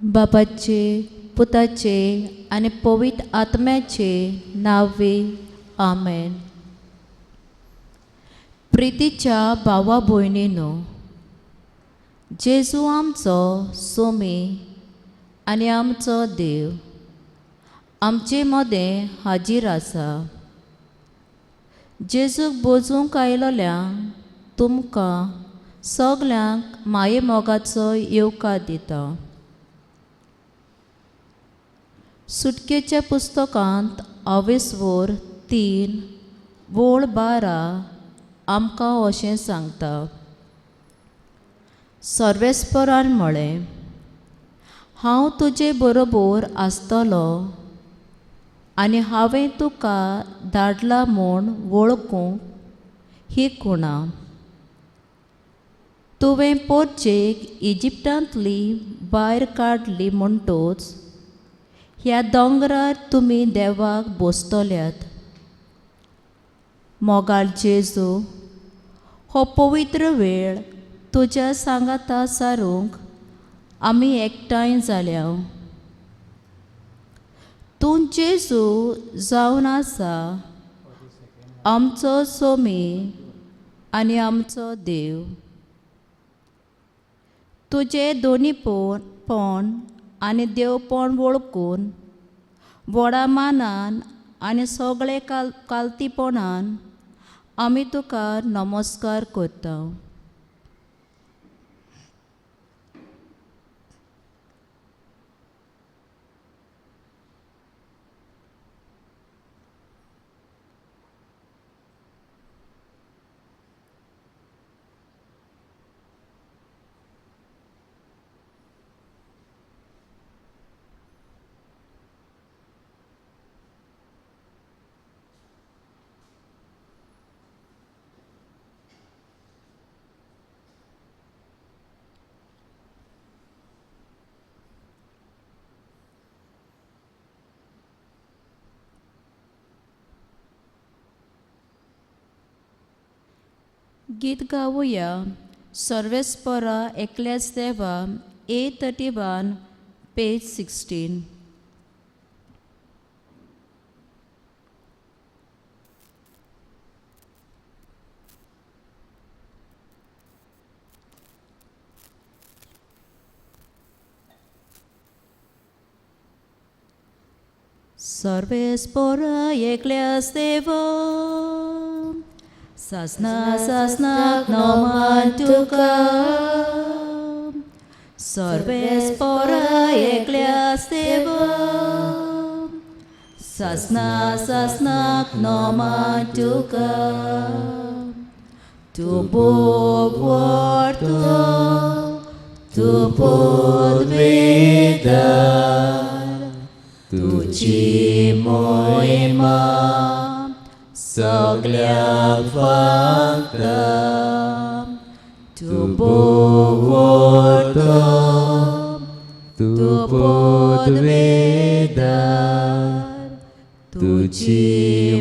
बापाचे, पुताचे आनी पवित्र आत्म्याचे नावे आमेन. प्रितीच्या भावा भयणींनो, जेजू आमचो सोमी आनी आमचो देव आमचे मदें हाजीर आसा. जेजूक बोजूंक आयलोल्यांक तुमकां सगल्यांक माये मोगाचो येवकार दिता. सुटकेच्या पुस्तकांत 23:3-12 आमकां अशें सांगता. सर्वेस्परान म्हळें, हांव तुजे बरोबर आसतलो आनी हांवें तुका धाडला म्हूण वळखूंक ही खुणां. तुवें पोरचेक इजिप्टांतली भायर काडली म्हणटूच ह्या दोंगरार तुमी देवाक बोसतल्यात. मोगाळ जेजू, हो पवित्र वेळ तुज्या सांगाता सारूंक आमी एकठांय जाल्या. तूं जेजू जावन आसा आमचो सोमी आनी आमचो देव. तुजे दोनीपण आनी देवपण वळखून व्हडा मानान आनी सगळे कालतीपणान आमी तुका नमस्कार करता. गीत गावुया. सर्वेस्परा एकल्याच देवा A31 पेज 16. सर्वेस्परा एकल्याच देवा सासना सासनाक नमन तुका. सर्वेस्परा एकल्याच देवा सासना सासनाक नमन तुका. तूं भोग व्हरतो, तूं पद वेदार, तुजी मोहिमा सगळ्यांक फागता. तूं भोग व्हरतो, तूं पद वेदार, तुजी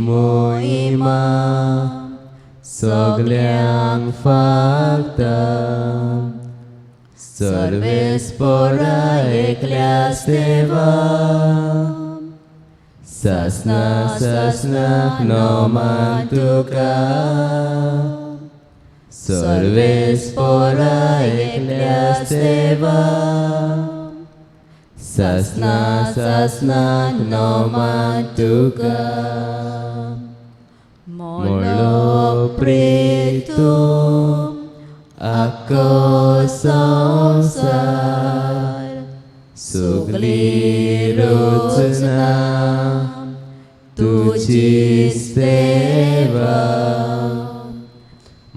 मोहिमा सगळ्यांक फागता. सर्वेस्परा एकल्याच देवा सासना सासनाक नमन तुका. सर्वेस्परा एकल्याच देवा सासना सासनाक नमन तुका. मोलो प्रेतो आख्खो संवसार सगळी रचना तुजी सेवा.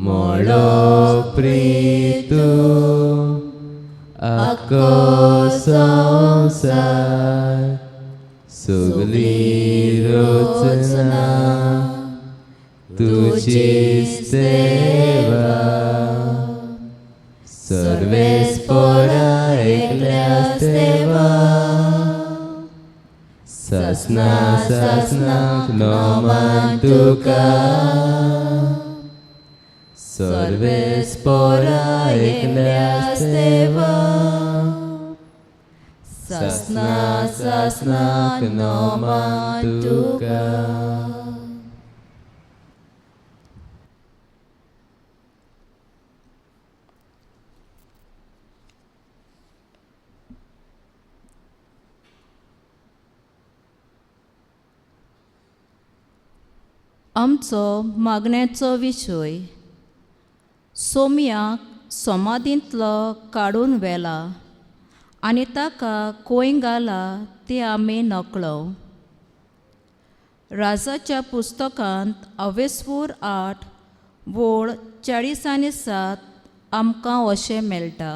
मोलो प्रेतो आख्खो संवसार सगळी रचना तुजी सेवा. सर्वेस्परा एकल्याच देवा सासना सासनाक नमन तुका. सर्वेस्परा एकल्याच देवा Sasna knoman tuka. आमचो मागण्याचो विशय. सोमयाक समाधींतलो काडून व्हेला आनी ताका खंय घाला तें आमी नकळो. राजाच्या पुस्तकांत अवेस्पूर 8 वोळ 40 आनी 7 आमकां अशें मेळटा.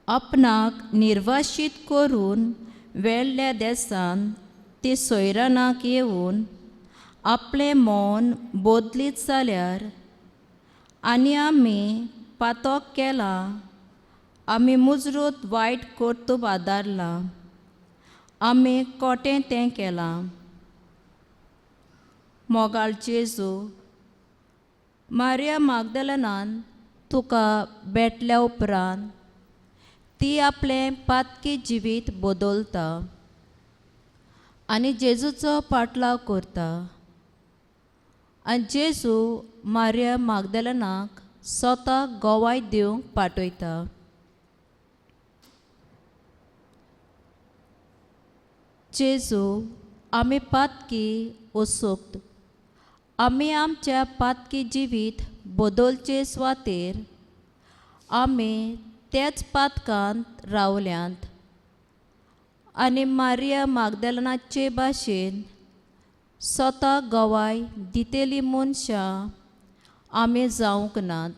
आपणाक निर्वाशीत करून वेल्ल्या देसान ती सोयरानाक येवन आपलें मन बोदलीत जाल्यार आनी आमी पातोक केलां, आमी मुजरत वायट कर्तूब आदारलां, आमी कोटें तें केलां. मोगाळ जेजू, मारिया मागदलेनान तुका भेटल्या उपरांत ती आपलें पातकी जिवीत बदलता आनी जेजूचो पाटलाव करता. आनी जेजू मारिया मागदलेनाक स्वताक गोवाय दिवंक पाठयता. जेजू, आमी पातकी उत्सुक्त, आमी आमच्या पातकी जिवीत बदलचे सुवातेर आमी तेच पातकांत रावल्यांत आनी मारिया मागदलेनाचे भाशेन स्वता गोवाय दितेली मनशां आमी जावंक नात.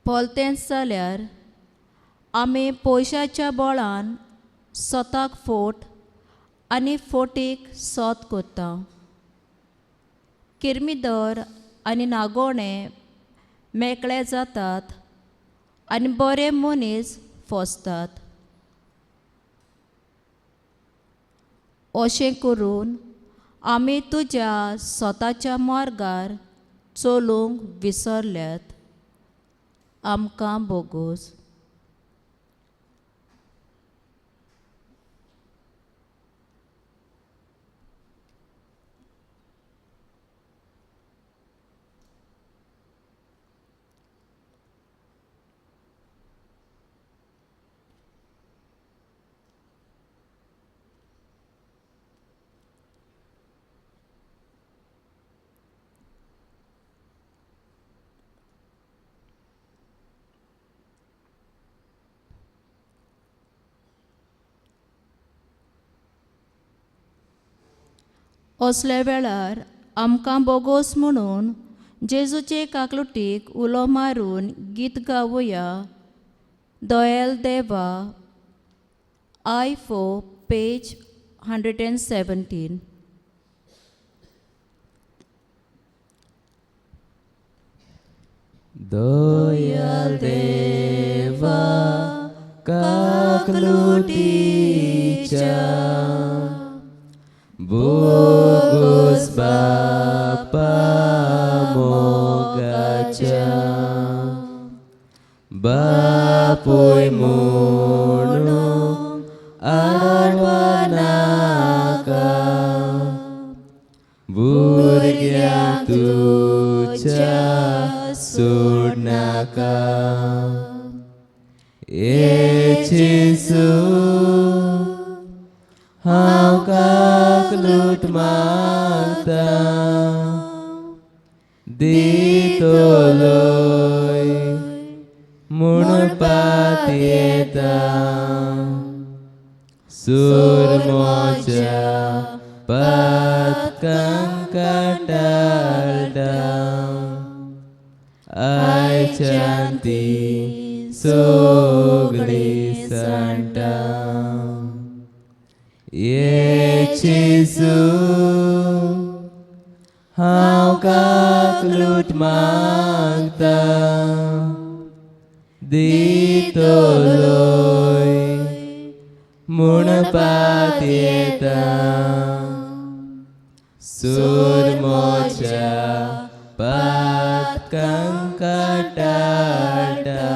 पोलतेंच जाल्यार आमी पयशाच्या बळान स्वताक फोट आनी फोटीक सोत कोत्ता. किरमिदर आनी नागोणे मेकळे जातात आनी बरे मनीस फोसतात. अशें करून आमी तुज्या स्वताच्या मार्गार चलूंक विसरल्यात. आमकां बोगूस. असल्या वेळार आमकां बोगोस म्हणून जेजूचे काकलुटीक उलो मारून गीत गावुया. दयाल देवा, I4 page 117. Dayal Deva kaklutica Bogus Bapa mogaca Bapuy mono adwanaka Burgya tuja surnaka Yesu हांव काकलूट मागता दितलोय म्हूण पात येता सूर म्हज्या पातकांक काटाळटा आयच्यान ती सगळीं सांटा Yesu हांव काकलूट मागता दितलोय म्हूण पात येता सूर म्हज्या पातकांक काटाळटा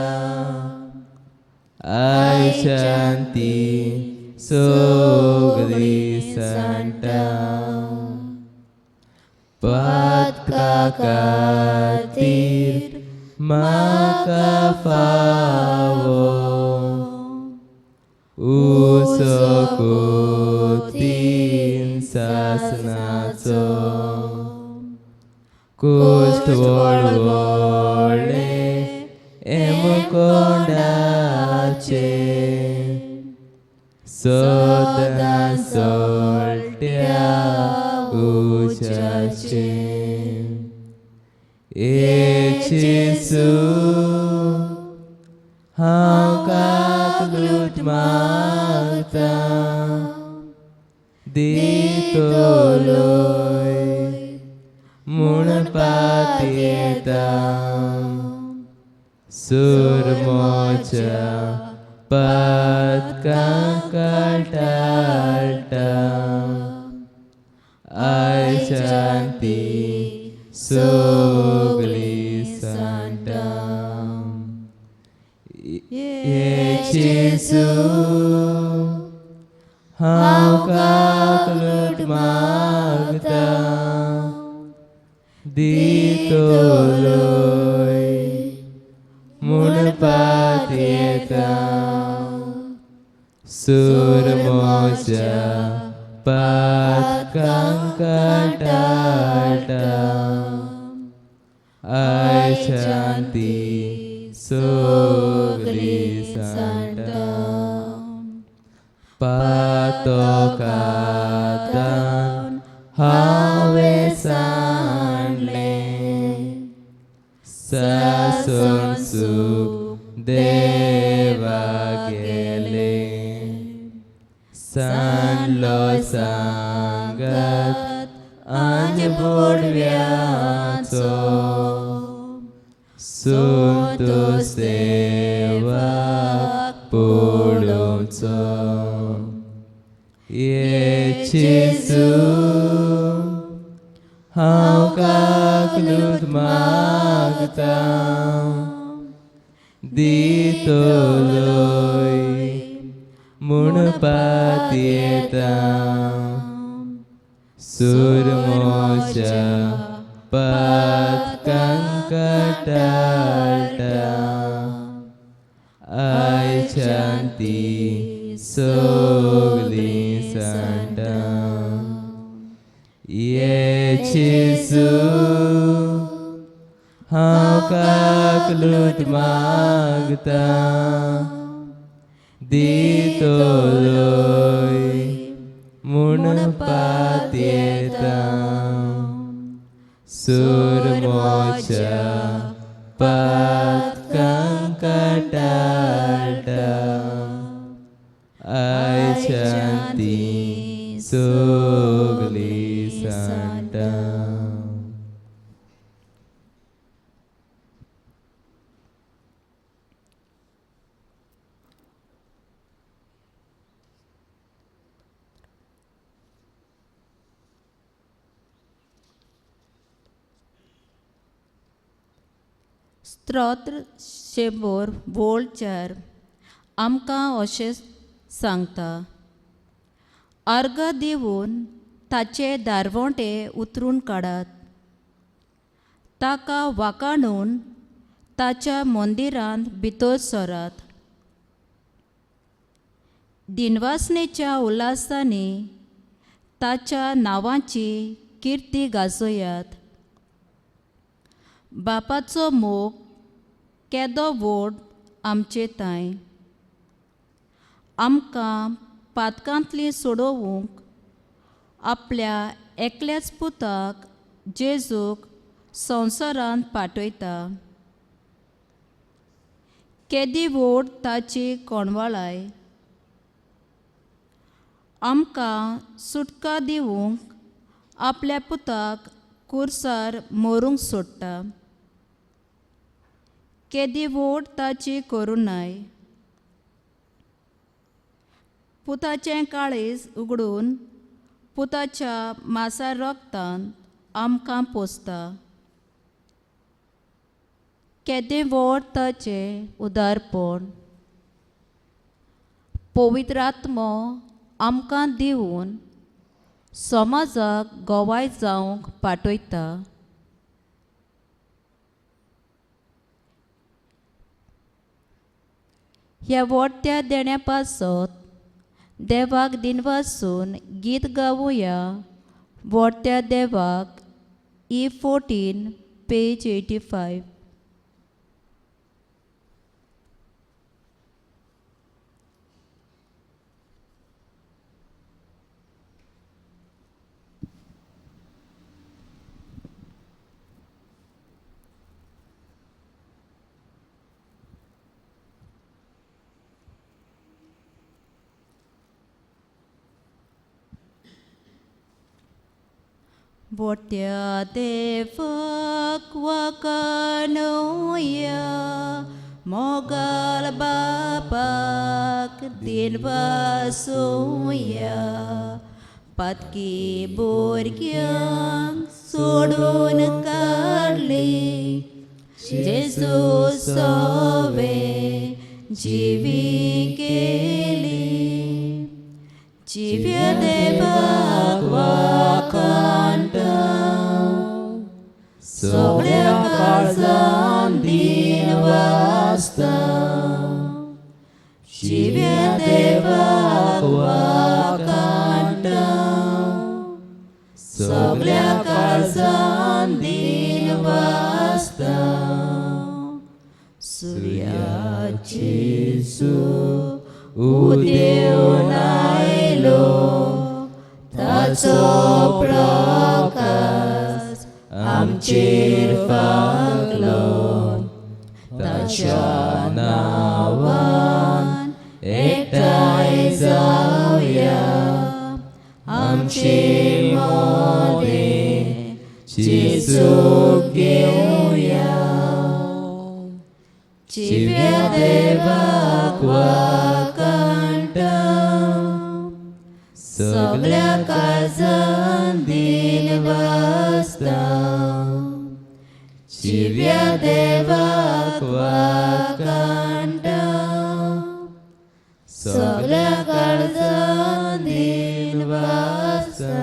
आय शांती सगळी सांडटा पातका खातीर म्हाका फावो उसकोतीन सासनाचो कोश्ट व्हडले एमकोंडाचे सदां सोळट्या उशाचे येशू हांव काकलूट मागता दितलोय म्हूण पातयेता सूर मोच्या पातकां काटाळटा आय शांती सगळी सांडटा येशू हांव काकलूट मागता दितलोय म्हूण पातयेता सूर मोच्या पातकां काटाळटा आय शांती सगळी सांडटा पातो कातान हांवें सांडले सासून सूख देवा गेले सांडलो सांगात आनी बोडव्याचो सुंतो सेवाक पडोवचो येशू हांव काकलूट मागता दितलोय म्हूण पातयेता सूर मोच्या पातकां काटाळटा आय शांती सगळी सांडटा येशू हांव काकलूट मागता दितलोय म्हूण पातयेता सूर मोच्या पातकां काटाळटा आय शांती सगळी सांडटा स्तोत्र शेंबोर वोल्ड 4 आमकां अशें सांगता अर्घ दिवन ताचे दारवोंटे उतरून काडात ताका वाकाणून ताच्या मंदिरांत भितर सरात दिनवासनेच्या उल्हासांनी ताच्या नांवाची किर्ती गाजोयात बापाचो मोग केदो व्हड आमचे ताय आमकां पातकांतली सोडोवंक आपल्या एकल्याच पुताक जेजूक संवसारांत पाठयता केदी व्हड ताची कोणवाळाय आमकां सुटका दिवंक आपल्या पुताक कुर्सार मरूंक सोडटा केदी व्हड ताची करुणाय पुताचें काळीज उगडून पुताच्या मासा रोगतान आमकां पोसता केदें व्हड ताचें उदारपण पवित्र आत्मो आमकां दिवन समाजाक गोवाय जावंक पाठयता. ह्या व्हडट्या देण्या पासत देवाक दिनवासून गीत गावुया व्हडट्या देवाक. E14 page 85. व्हडट्या देवाक वाखाणुया, मोगाल बापाक दिनवासुया. पातकी भुरग्यांक सोडून काडली, जेजू सोवे जिवी गेली. जिव्या देवाक वाखाणटा, सगळ्या काळजान दिन वाजता. जिव्या देवाक वाखाणटा, सगळ्या काळजान दिन वाजता. सूर्याची उदेवून आयलो, ताचो प्रकाश आमचेर फागलो. ताच्या नांवान एकठांय जावया, आमचे मोदें जेजूक घेवया. जिव्या देवाक वाखाणटा, सगळ्या काळजान दिन वाजता. जिव्या देवाक वाखाणटा, सगळ्या काळजान दिन वाजता.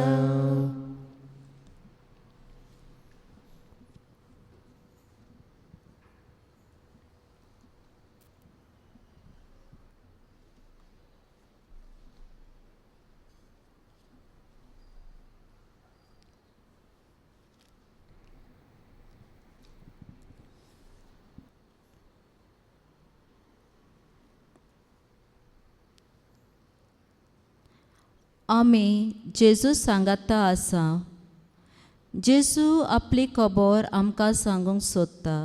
आमी जेजू सांगाता आसा. जेजू आपली खबर आमकां सांगूंक सोदता.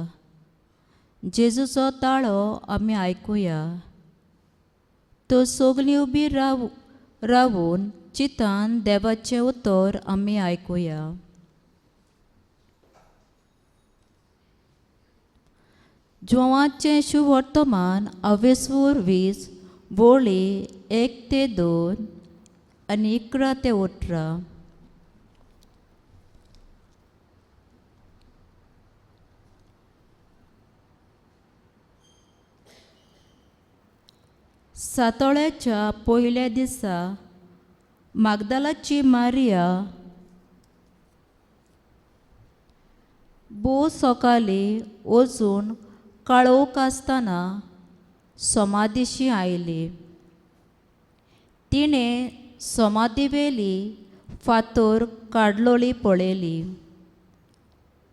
जेजूचो ताळो आमी आयकुया. तो सगळीं उबी रावून चिंतान देवाचें उतर आमी आयकुया. जोवाचें शुभ वर्तमान 22 बोळी 1 ते 2 आनी 11 ते 18. सातोळ्याच्या पयल्या दिसा मागदालाची मारिया भोव सकाळी वचून काळोख आसतना समाधीशी आयली. तिणें समाधी वेली फातर काडलोली पळयली.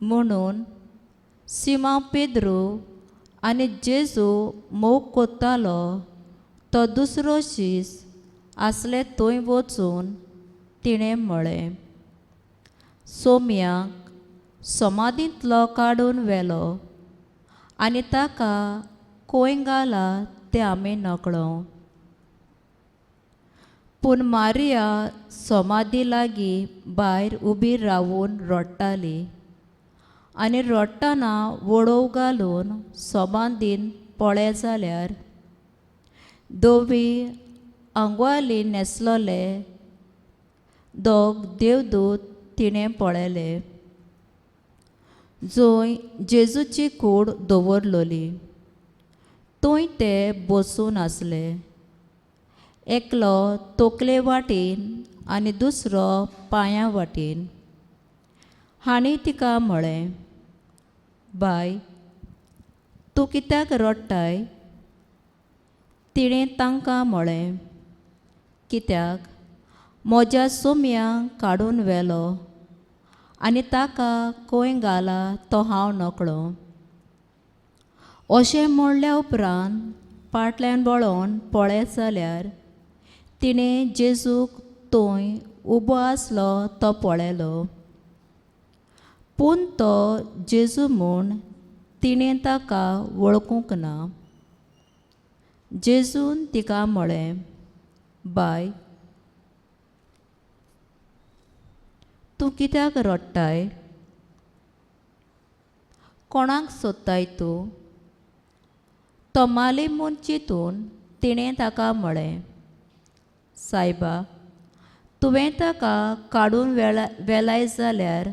म्हणून सिमोन पेद्रू आनी जेजू मोग कोत्तालो तो दुसरो शीस आसले थंय वचून तिणें म्हळें. सोम्याक समाधींतलो काडून व्हेलो आनी ताका खंय घाला तें आमी नकळो. पूण मारिया समाधी लागीं भायर उबी रावून रडटाली आनी रडटना वडोव घालून समाधीन पळय जाल्यार दोवी आंगवाली न्हेसलोले दोग देवदूत तिणें पळयले. जंय जेजूची कूड दवरलोली थंय ते बसून आसले. एकलो तोकले वाटेन आनी दुसरो पांयां वाटेन. हांणी तिका म्हळें, बाय, तूं कित्याक रडटाय? तिणें तांकां म्हळें, कित्याक म्हज्या सोम्यांक काडून व्हेलो आनी ताका खंय घाला तो हांव नकळो. अशें म्हणल्या उपरांत फाटल्यान वळोन पळयत जाल्यार तिणें जेजूक थंय उबो आसलो तो पळयलो. पूण तो जेजू म्हूण तिणें ताका वळखूंक ना. जेजून तिका म्हळें, बाय, तूं कित्याक रडटाय? कोणाक सोदताय तूं? तो माली म्हूण चिंतून तिणें ताका म्हळें, सायबा, तुवें ताका काडून व्हेलाय जाल्यार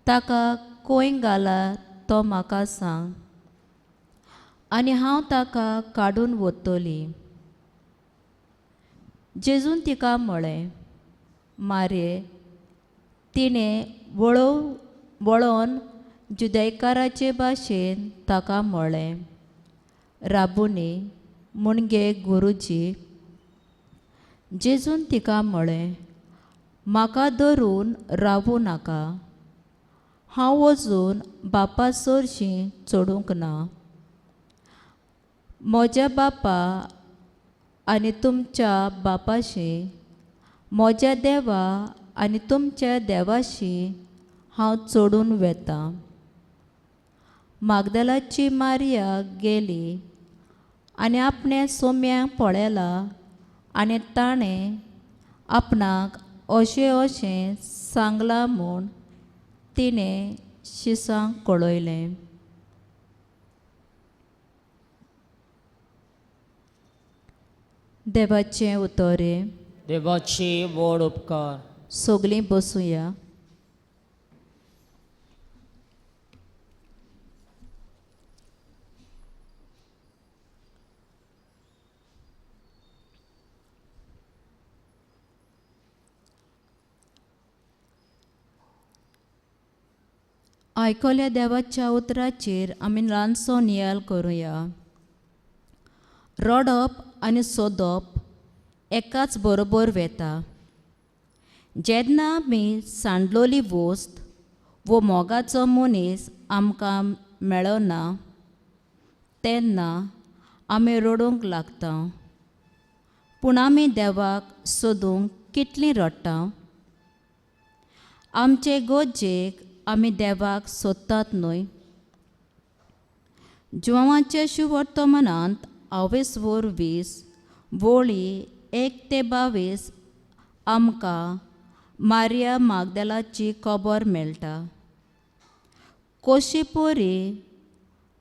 ताका खंय घाला तो म्हाका सांग आनी हांव ताका काडून व्हरतलीं. जेजून तिका म्हळें, मारये. तिणें वळोन जुदायकाराचे भाशेन ताका म्हळें, राबुनी, म्हणजे गुरुजी. जेजून तिका म्हळें, म्हाका धरून रावूं नाका. हांव वचून बापा चडशीं चडूंक ना. म्हज्या बापा आनी तुमच्या बापाशी, म्हज्या देवा आनी तुमच्या देवाशी हांव चडून वेता. मागदलाची मारिया गेली आनी आपणे सोम्यांक पळयलां आनी ताणें आपणाक अशें सांगलां म्हूण तिणें शिसांक कळयलें. देवाचें उतोरें. देवाची व्हड उपकार. सगलीं बसूया. आयकल्या देवाच्या उतराचेर आमी ल्हानसो नियाळ करुया. रडप आनी सोदप एकाच बरोबर वेता. जेन्ना आमी सांडलोली वस्त वो मोगाचो मनीस आमकां मेळना तेन्ना आमी रडूंक लागता. पूण आमी देवाक सोदूंक कितलीं रडटा. आमचे गोज्जेक आमी देवाक सोदतात न्हय. जुवांच्या शुभ वर्तमानांत 28-20 वळी 1-22 आमकां मारिया मागदलाची खबर मेळटा. कशी पोरी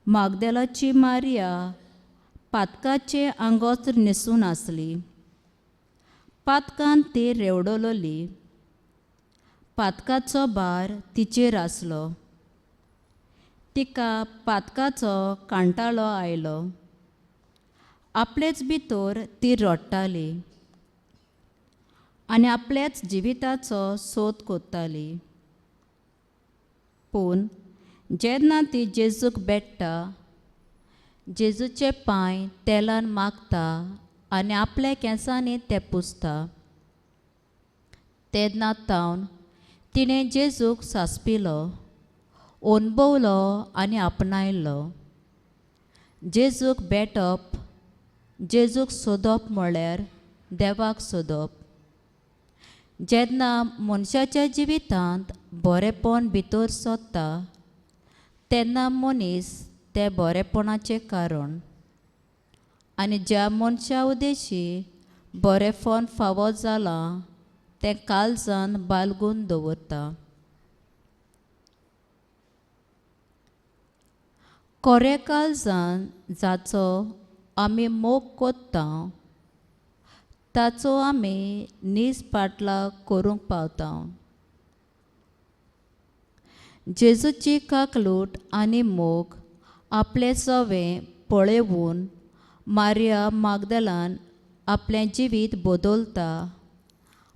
मागदलाची मारिया पातकाचे आंगोस्त्र न्हेसून आसली. पातकान ती रेवडलोली. पातकाचो भार तिचेर आसलो. तिका पातकाचो कांटाळो आयलो. आपलेच भितर ती रडटाली आनी आपल्याच जिविताचो सोद कोत्ताली. पूण जेन्ना ती जेजूक भेट्टा, जेजूचे पांय तेलान मागता आनी आपल्या केंसांनी ते पुसता, तेन्ना तावन तिणें जेजूक सांसपिलो, अणभवलो आनी आपणायलो. जेजूक भेटप, जेजूक सोदप म्हळ्यार देवाक सोदप. जेन्ना मनशाच्या जिवितांत बरेपण भितर सोदता तेन्ना मनीस ते बरेपणाचें कारण आनी ज्या मनशा उद्देशी बरेपण फावो जालां तें काळजान बाळगून दवरता. खरें काळजान जाचो आमी मोग कोत्ता ताचो आमी निजपाटलाव करूंक पावता. जेजूची काकलूट आनी मोग आपले सवें पळेवून मारिया मागदलान आपलें जिवीत बदलता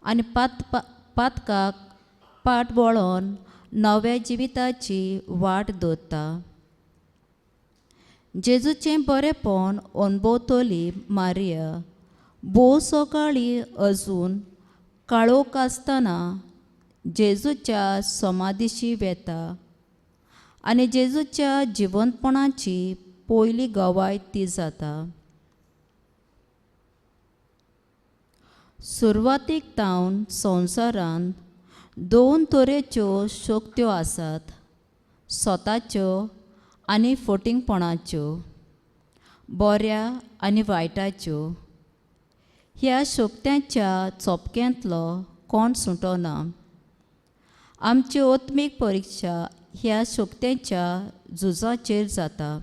आनी पातकाक पाट वळोन नव्या जिविताची वाट दवरता. जेजूचें बरेंपण अणभवतली मारिया भोव सकाळीं अजून काळोख आसतना जेजूच्या समाधीशी वेता आनी जेजूच्या जिवंतपणाची पयली गवाय ती जाता. सुरवातीक जावन संवसारांत दोन तरेच्यो शक्त्यो आसात, स्वताच्यो आनी फटिंगपणाच्यो, बऱ्या आनी वायटाच्यो. ह्या शक्त्यांच्या चोपक्यांतलो कोण सुटना. आमची आत्मीक परिक्षा ह्या शक्त्यांच्या झुजाचेर जाता.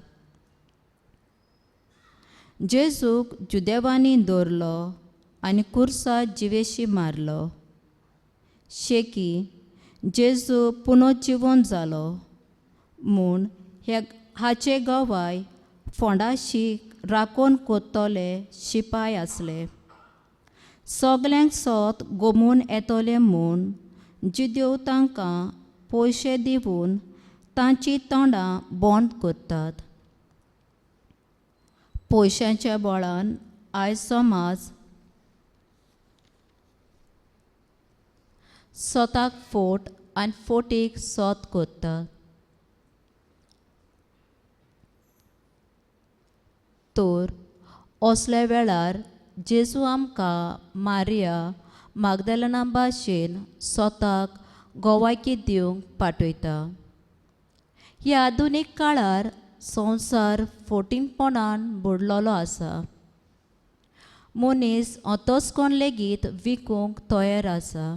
जेजूक जुदेवांनी दवरलो आनी कुर्सा जिवेशी मारलो. शेकी जेजू पुनर्जिवन जालो म्हूण हाचे गवाय फोंडाशीक राखोन कोत्तोले शिपाय आसले. सगल्यांक सोत गमून येतोले म्हूण जुदेव तांकां पयशे दिवन तांचीं तोंडां बंद करतात. पयशांच्या बळान आयज समाज स्वताक फोट आनी फोटीक सोत करता. तर असल्या वेळार जेजू आमकां मारिया मागदलेना भाशेन स्वताक गोवायकी दिवंक पाठयता. ह्या आधुनीक काळार संवसार फटिंगपणान बुडलेलो आसा. मनीस तोच लेगीत विकूंक तयार आसा.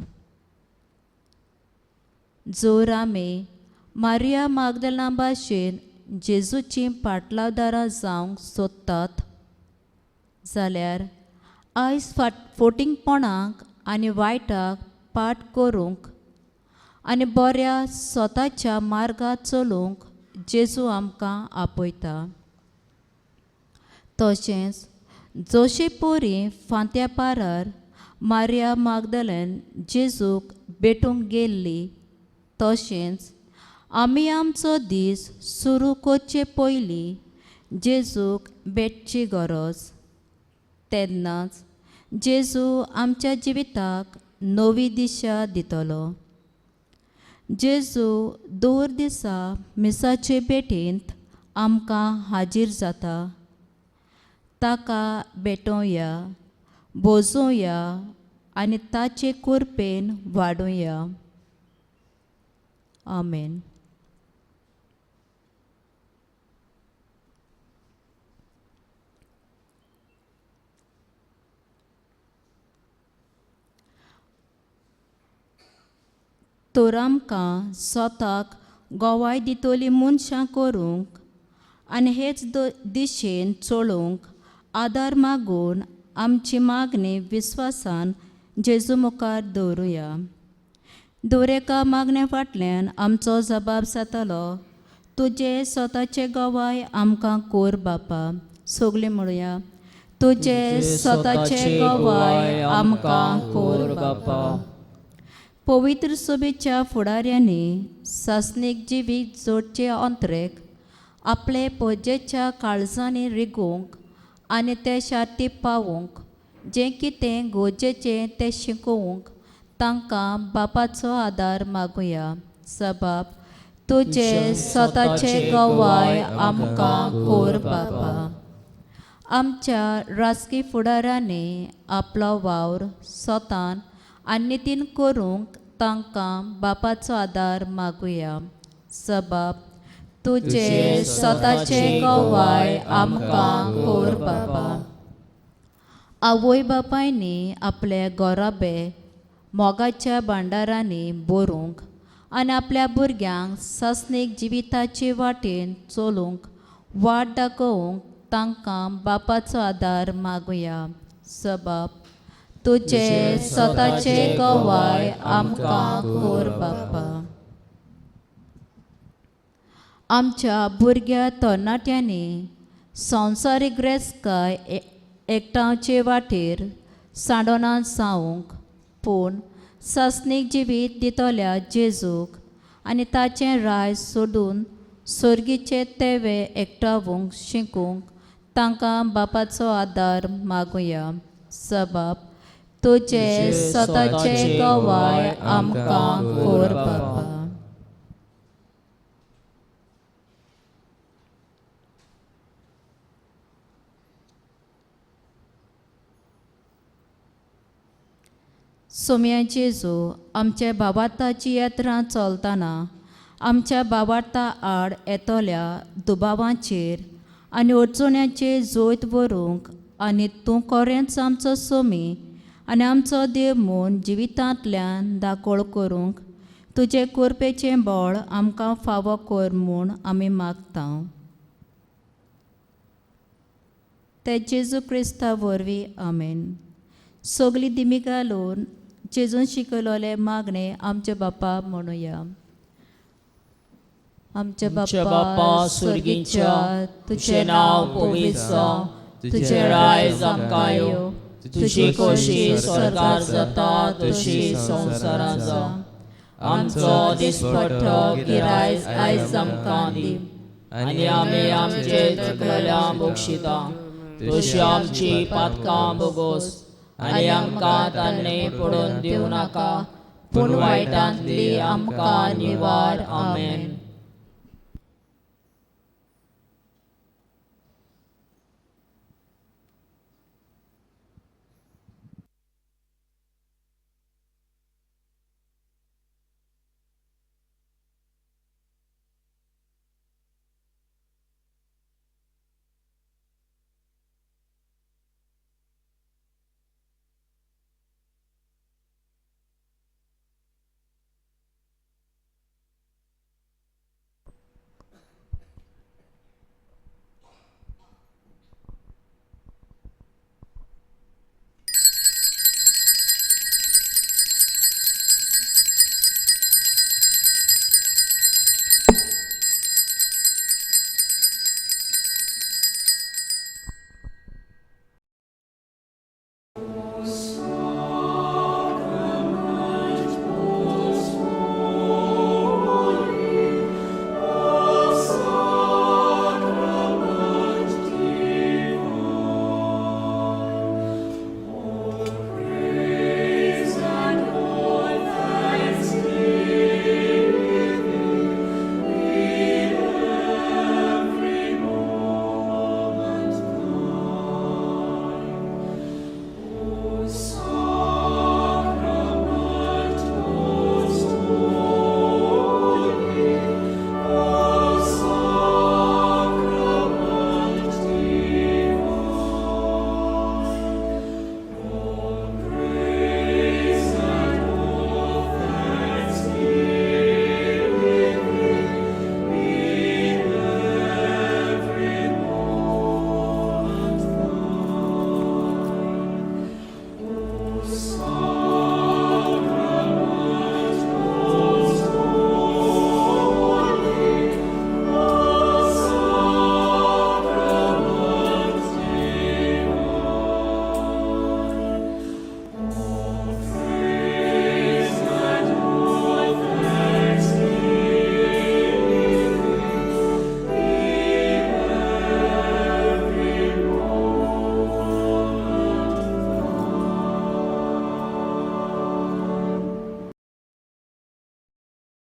जर आमी मारिया मागदलेना भाशेन जेजूची पाटलादारां जावंक सोदतात जाल्यार आयज फटिंगपणाक आनी वायटाक पाट करूंक आनी बऱ्या स्वताच्या मार्गांत चलूंक जेजू आमकां आपयता. तशेंच जशे परी फांत्या पारार मारिया मागदलेन जेजूक भेटूंक गेल्ली, तशेंच आमी आमचो दीस सुरू करचे पयलीं जेजूक भेटची गरज. तेन्नाच जेजू आमच्या जिविताक नवी दिशा दितलो. जेजू दर दिसा मिसाचे भेटेंत आमकां हाजीर जाता. ताका भेटोवया, भोजोवया आनी ताचे कृपेन वाडुया. आमेन. तर आमकां स्वताक गोवाय दितली मनशां करूंक आनी हेच दिशेन चळूंक आदार मागून आमची मागणी विस्वासान जेजू मुखार दवरुया. दर एका मागणे फाटल्यान आमचो जबाब जातलो, तुजे स्वताचे गोवाय आमकां कोर बापा. सगळीं म्हणुया, तुजे स्वताचे गोवाय आमकां कोर बापा. पवित्र सभेच्या फुडाऱ्यांनी सासणीक जिवीत जोडचे अंतरेक आपले पजेच्या काळजांनी रिगूंक आनी ते शार्ती पावूंक जें कितें गरजेचें तें शिकोवंक तांकां बापाचो आदार मागुया. जबाब, तुजे स्वताचे गोवाय आमकां कोर बापा. आमच्या राजकी फुडाऱ्यांनी आपलो वावर स्वतान आनी नितीन करूंक तांकां बापाचो आदार मागुया. जबाब, तुजे स्वताचे गोवाय आमकां कोर बापा. आवय बापायनी आपले गोराबे मोगाच्या भांडारांनी भरूंक आनी आपल्या भुरग्यांक सासणीक जिविताचे वाटेन चलूंक वाट दाखोवंक तांकां बापाचो आदार मागुया. जबाब, तुजे स्वताचे गोवाय आमकां कोर बापा. आमच्या भुरग्या तरणाट्यांनी संवसारीक रेस्काय एकटांवचे वाटेर सांडोना जावंक पूण सासणीक जिवीत दितल्या जेजूक आनी ताचें राय सोडून सोर्गीचे तेवे एकटावूंक शिकूंक तांकां बापाचो आदार मागुया. सबाब तुजे स्वताचे गवाय आमकां कोर बापा. सोम्या जेजू आमच्या बाबाताची यात्रा चलतना आमच्या बाबार्ता आड येतल्या दुबावांचेर आनी अडचण्याचेर जोत व्हरूंक आनी तूं खरेंच आमचो सोमी आनी आमचो देव म्हूण जिवितांतल्यान दाखोळ करूंक तुजे कोरपेचें बळ आमकां फावो कर म्हूण आमी मागता. ते जेजू क्रिस्ता वरवीं आमेन. सगळी दिमी घालून जेजून शिकयलोले मागणे आमचे बापा म्हणुया. आमचे बापा सुर्गीच्या तुझे नांव पवित्र जावं, तुझे रायज आमकां येवं, तुजी खोशी स्वर्गार जाता तशी संवसारांत जावं. आमचो दिसपट्टो गिरायज आयज आमकां दी आनी आमी आमचे चुकलेल्यांक बक्षिता. तशी आमची पातकां बोगोस आनी आमकां तान्ने पडून दिवं नाका, पूण वायटांतली आमकां निवार. आमेन.